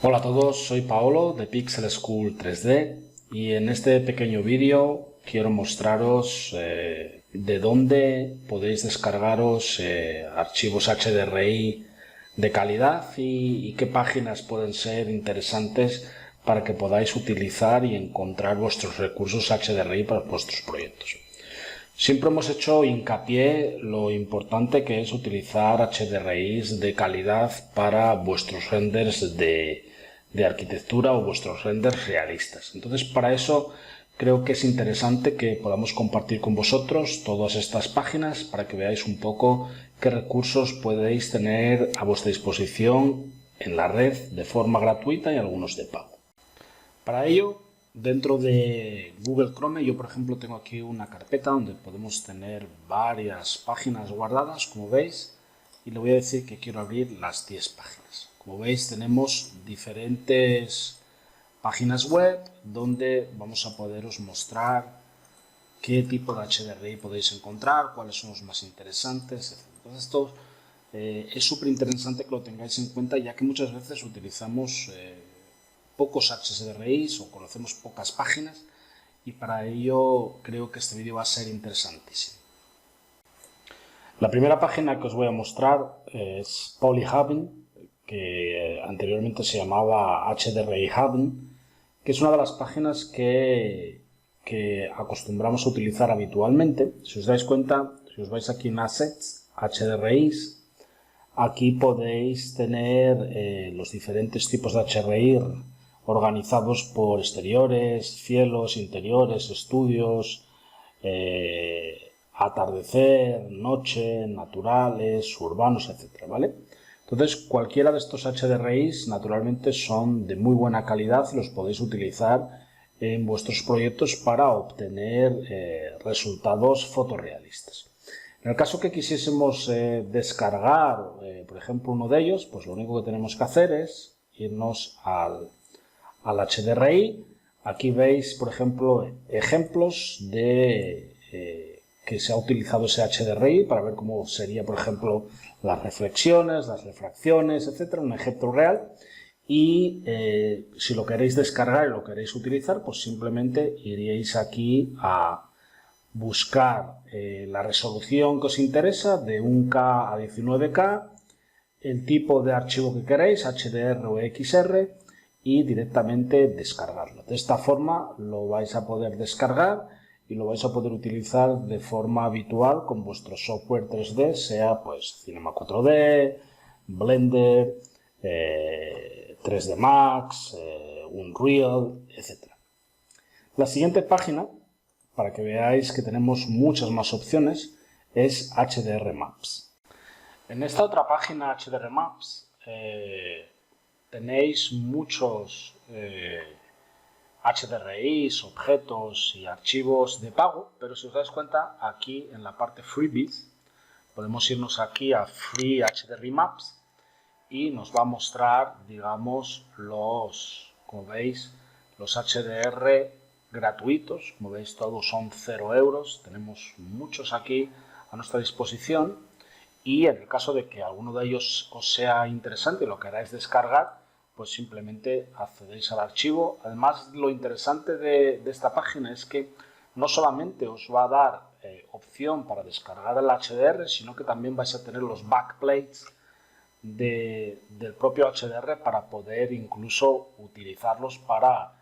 Hola a todos, soy Paolo de Pixel School 3D y en este pequeño vídeo quiero mostraros de dónde podéis descargaros archivos HDRI de calidad y qué páginas pueden ser interesantes para que podáis utilizar y encontrar vuestros recursos HDRI para vuestros proyectos. Siempre hemos hecho hincapié lo importante que es utilizar HDRIs de calidad para vuestros renders de arquitectura o vuestros renders realistas. Entonces, para eso creo que es interesante que podamos compartir con vosotros todas estas páginas para que veáis un poco qué recursos podéis tener a vuestra disposición en la red de forma gratuita y algunos de pago. Para ello, dentro de Google Chrome, yo por ejemplo tengo aquí una carpeta donde podemos tener varias páginas guardadas, como veis, y le voy a decir que quiero abrir las 10 páginas. Como veis, tenemos diferentes páginas web donde vamos a poderos mostrar qué tipo de HDRI podéis encontrar, cuáles son los más interesantes, etc. Entonces, esto es súper interesante que lo tengáis en cuenta, ya que muchas veces utilizamos pocos HDRIs o conocemos pocas páginas, y para ello creo que este vídeo va a ser interesantísimo. La primera página que os voy a mostrar es PolyHaven, que anteriormente se llamaba HDRI Haven, que es una de las páginas que acostumbramos a utilizar habitualmente. Si os dais cuenta, si os vais aquí en Assets, HDRIs, aquí podéis tener los diferentes tipos de HDRI organizados por exteriores, cielos, interiores, estudios, atardecer, noche, naturales, urbanos, etc. ¿Vale? Entonces, cualquiera de estos HDRIs naturalmente son de muy buena calidad y los podéis utilizar en vuestros proyectos para obtener resultados fotorrealistas. En el caso que quisiésemos descargar, por ejemplo, uno de ellos, pues lo único que tenemos que hacer es irnos al HDRI. Aquí veis, por ejemplo, ejemplos de que se ha utilizado ese HDRI para ver cómo sería, por ejemplo, las reflexiones, las refracciones, etcétera, un ejemplo real. Y si lo queréis descargar y lo queréis utilizar, pues simplemente iríais aquí a buscar la resolución que os interesa, de 1K a 19K, el tipo de archivo que queréis, HDR o XR, y directamente descargarlo. De esta forma lo vais a poder descargar y lo vais a poder utilizar de forma habitual con vuestro software 3D, sea pues Cinema 4D, Blender, 3D Max, Unreal, etc. La siguiente página, para que veáis que tenemos muchas más opciones, es HDR Maps. En esta otra página HDR Maps tenéis muchos HDRIs, objetos y archivos de pago, pero si os dais cuenta, aquí en la parte Freebies podemos irnos aquí a Free HDRI Maps y nos va a mostrar, digamos, como veis, los HDR gratuitos. Como veis, todos son 0 euros. Tenemos muchos aquí a nuestra disposición, y en el caso de que alguno de ellos os sea interesante y lo queráis descargar, pues simplemente accedéis al archivo. Además, lo interesante de esta página es que no solamente os va a dar opción para descargar el HDR, sino que también vais a tener los backplates del propio HDR para poder incluso utilizarlos para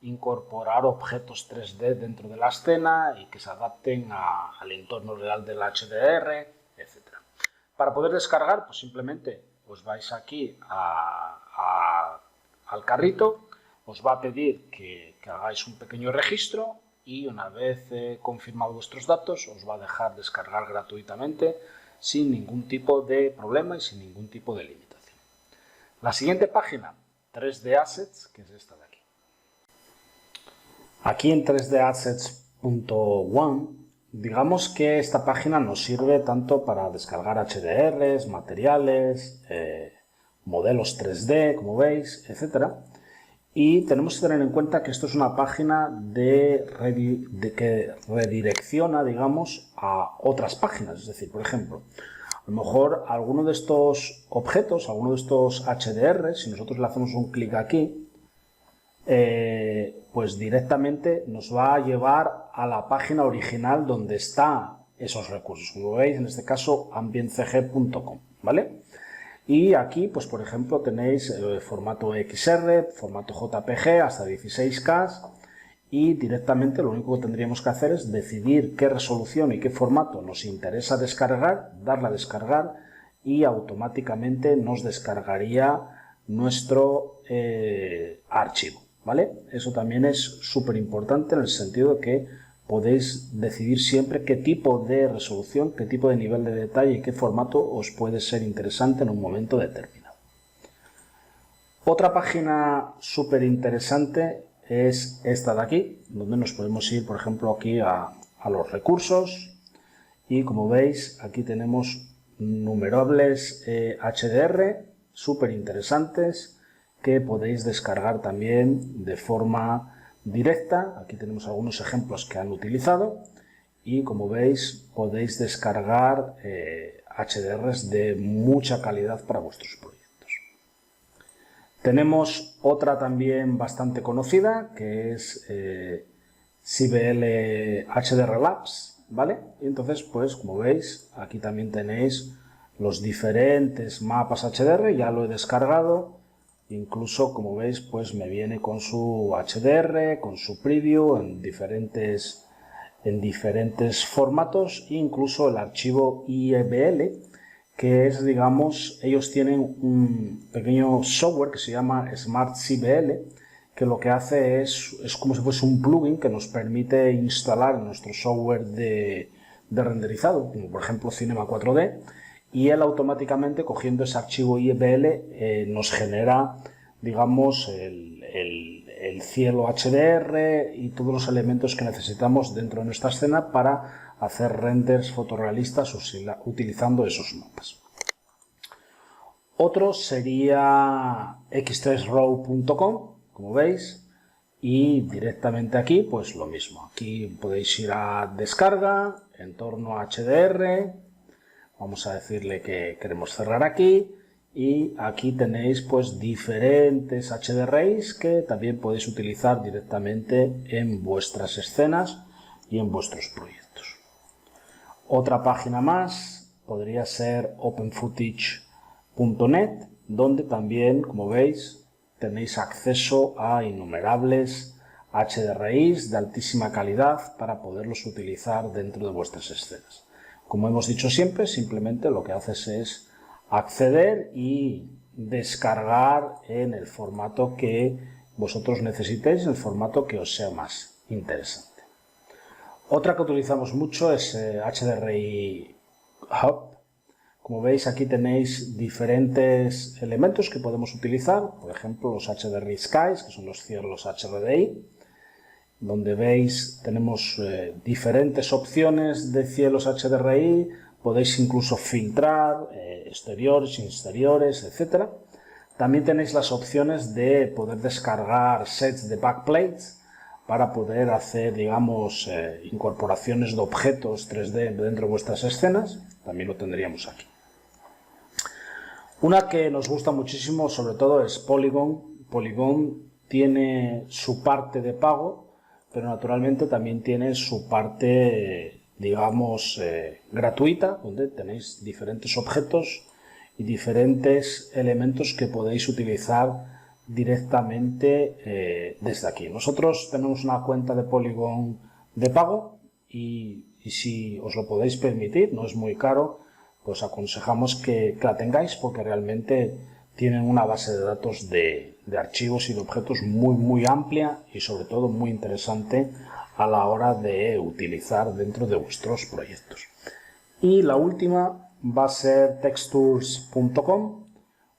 incorporar objetos 3D dentro de la escena y que se adapten al entorno real del HDR, etc. Para poder descargar, pues simplemente os vais aquí al carrito, os va a pedir que hagáis un pequeño registro y una vez confirmado vuestros datos os va a dejar descargar gratuitamente sin ningún tipo de problema y sin ningún tipo de limitación. La siguiente página, 3D Assets, que es esta de aquí. Aquí en 3dassets.one, digamos que esta página nos sirve tanto para descargar HDRs, materiales, modelos 3D, como veis, etc. Y tenemos que tener en cuenta que esto es una página que redirecciona, digamos, a otras páginas. Es decir, por ejemplo, A lo mejor alguno de estos objetos, alguno de estos HDR, si nosotros le hacemos un clic aquí, pues directamente nos va a llevar a la página original donde están esos recursos. Como veis, en este caso, ambientcg.com, ¿vale? Y aquí, pues por ejemplo, tenéis formato XR, formato JPG hasta 16K, y directamente lo único que tendríamos que hacer es decidir qué resolución y qué formato nos interesa descargar, darle a descargar, y automáticamente nos descargaría nuestro archivo, ¿vale? Eso también es súper importante en el sentido de que podéis decidir siempre qué tipo de resolución, qué tipo de nivel de detalle y qué formato os puede ser interesante en un momento determinado. Otra página súper interesante es esta de aquí, donde nos podemos ir, por ejemplo, aquí a los recursos, y como veis, aquí tenemos innumerables HDR súper interesantes que podéis descargar también de forma directa. Aquí tenemos algunos ejemplos que han utilizado y, como veis, podéis descargar HDRs de mucha calidad para vuestros proyectos. Tenemos otra también bastante conocida, que es CBL HDR Labs, ¿vale? Y entonces, pues como veis, aquí también tenéis los diferentes mapas HDR, ya lo he descargado. Incluso, como veis, pues me viene con su HDR, con su preview en diferentes formatos, incluso el archivo IEBL, que es, digamos, ellos tienen un pequeño software que se llama Smart CBL, que lo que hace es como si fuese un plugin que nos permite instalar en nuestro software de renderizado, como por ejemplo Cinema 4D, y él automáticamente, cogiendo ese archivo IEBL, nos genera, digamos, el cielo HDR y todos los elementos que necesitamos dentro de nuestra escena para hacer renders fotorrealistas utilizando esos mapas. Otro sería x3row.com, como veis, y directamente aquí pues lo mismo. Aquí podéis ir a descarga, entorno HDR, vamos a decirle que queremos cerrar aquí, y aquí tenéis pues diferentes HDRs que también podéis utilizar directamente en vuestras escenas y en vuestros proyectos. Otra página más podría ser openfootage.net, donde también, como veis, tenéis acceso a innumerables HDRIs de altísima calidad para poderlos utilizar dentro de vuestras escenas. Como hemos dicho siempre, simplemente lo que haces es acceder y descargar en el formato que vosotros necesitéis, en el formato que os sea más interesante. Otra que utilizamos mucho es HDRI Hub. Como veis, aquí tenéis diferentes elementos que podemos utilizar, por ejemplo los HDRI Skies, que son los cielos HDRI, donde veis tenemos diferentes opciones de cielos HDRI, podéis incluso filtrar exteriores, interiores, etc. También tenéis las opciones de poder descargar sets de backplates para poder hacer, digamos, incorporaciones de objetos 3D dentro de vuestras escenas. También lo tendríamos aquí. Una que nos gusta muchísimo, sobre todo, es Polygon. Polygon tiene su parte de pago, pero naturalmente también tiene su parte, digamos, gratuita, donde tenéis diferentes objetos y diferentes elementos que podéis utilizar directamente desde aquí. Nosotros tenemos una cuenta de Polygon de pago y si os lo podéis permitir, no es muy caro, pues aconsejamos que la tengáis, porque realmente tienen una base de datos de archivos y de objetos muy amplia y sobre todo muy interesante a la hora de utilizar dentro de vuestros proyectos. Y la última va a ser textures.com.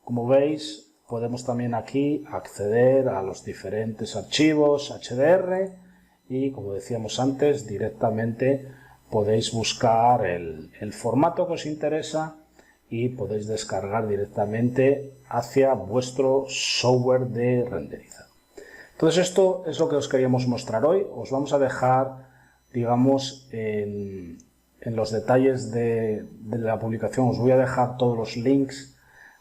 Como veis, podemos también aquí acceder a los diferentes archivos HDR y, como decíamos antes, directamente podéis buscar el formato que os interesa y podéis descargar directamente hacia vuestro software de renderizado. Entonces, esto es lo que os queríamos mostrar hoy. Os vamos a dejar, digamos, en en los detalles de la publicación os voy a dejar todos los links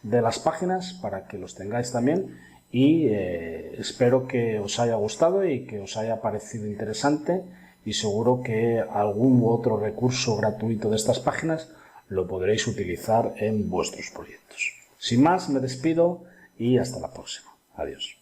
de las páginas para que los tengáis también, y espero que os haya gustado y que os haya parecido interesante, y seguro que algún u otro recurso gratuito de estas páginas lo podréis utilizar en vuestros proyectos. Sin más, me despido y hasta la próxima. Adiós.